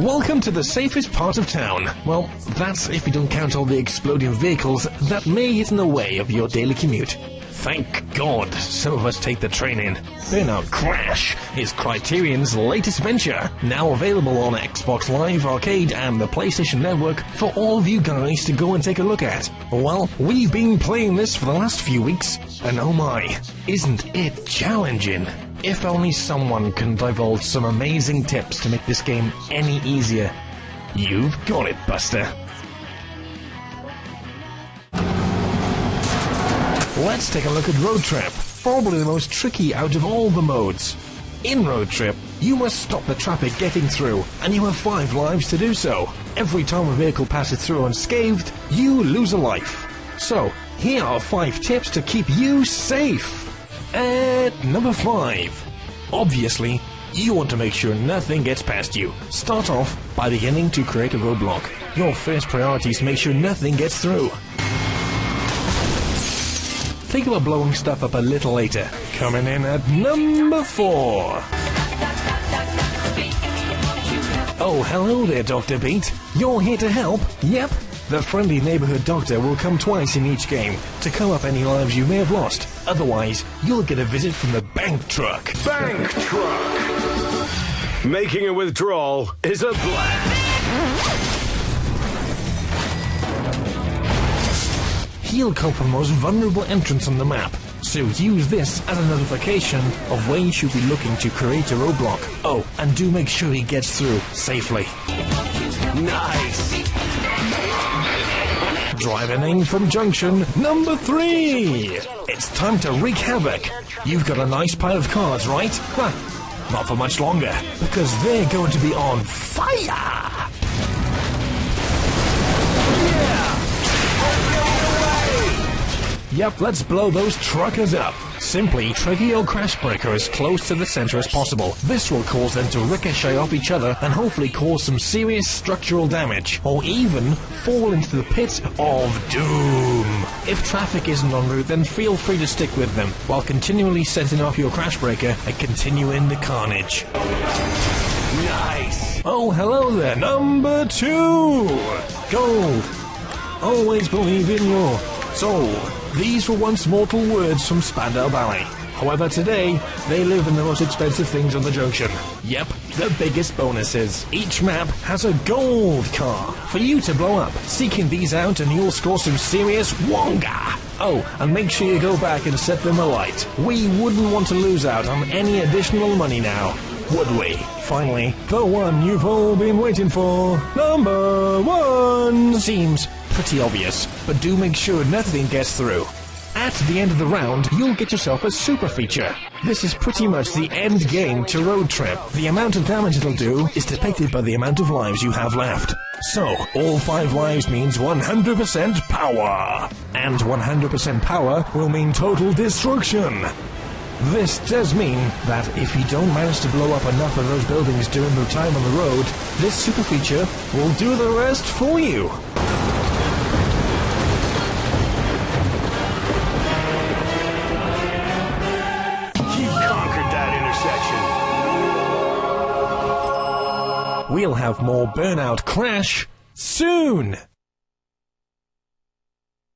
Welcome to the safest part of town. Well, that's if you don't count all the exploding vehicles that may get in the way of your daily commute. Thank God some of us take the train in. Burnout Crash is Criterion's latest venture, now available on Xbox Live Arcade and the PlayStation Network for all of you guys to go and take a look at. Well, we've been playing this for the last few weeks, and oh my, isn't it challenging? If only someone can divulge some amazing tips to make this game any easier. You've got it, Buster. Let's take a look at Road Trip, probably the most tricky out of all the modes. In Road Trip, you must stop the traffic getting through, and you have 5 lives to do so. Every time a vehicle passes through unscathed, you lose a life. So, here are 5 tips to keep you safe. At number 5. Obviously, you want to make sure nothing gets past you. Start off by beginning to create a roadblock. Your first priority is to make sure nothing gets through. Think about blowing stuff up a little later. Coming in at number 4. Oh, hello there, Dr. Beat. You're here to help? Yep. The friendly neighborhood doctor will come twice in each game to cover up any lives you may have lost. Otherwise, you'll get a visit from the bank truck. Bank truck! Making a withdrawal is a blast. He'll come from the most vulnerable entrance on the map, so use this as a notification of where you should be looking to create a roadblock. Oh, and do make sure he gets through safely. Nice! Driving in from junction number 3! It's time to wreak havoc. You've got a nice pile of cars, right? Not for much longer, because they're going to be on fire! Yep, let's blow those truckers up. Simply trigger your crash breaker as close to the center as possible. This will cause them to ricochet off each other and hopefully cause some serious structural damage, or even fall into the pit of doom. If traffic isn't en route, then feel free to stick with them, while continually setting off your crash breaker and continuing the carnage. Nice! Oh, hello there, number 2! Gold. Always believe in your soul. These were once mortal words from Spandau Ballet. However, today, they live in the most expensive things on the junction. Yep, the biggest bonuses. Each map has a gold car for you to blow up. Seeking these out and you'll score some serious wonga. Oh, and make sure you go back and set them alight. We wouldn't want to lose out on any additional money now, would we? Finally, the one you've all been waiting for. Number 1! Seems pretty obvious, but do make sure nothing gets through. At the end of the round, you'll get yourself a super feature. This is pretty much the end game to Road Trip. The amount of damage it'll do is depicted by the amount of lives you have left. So, all 5 lives means 100% power. And 100% power will mean total destruction. This does mean that if you don't manage to blow up enough of those buildings during the time on the road, this super feature will do the rest for you. We'll have more Burnout Crash soon!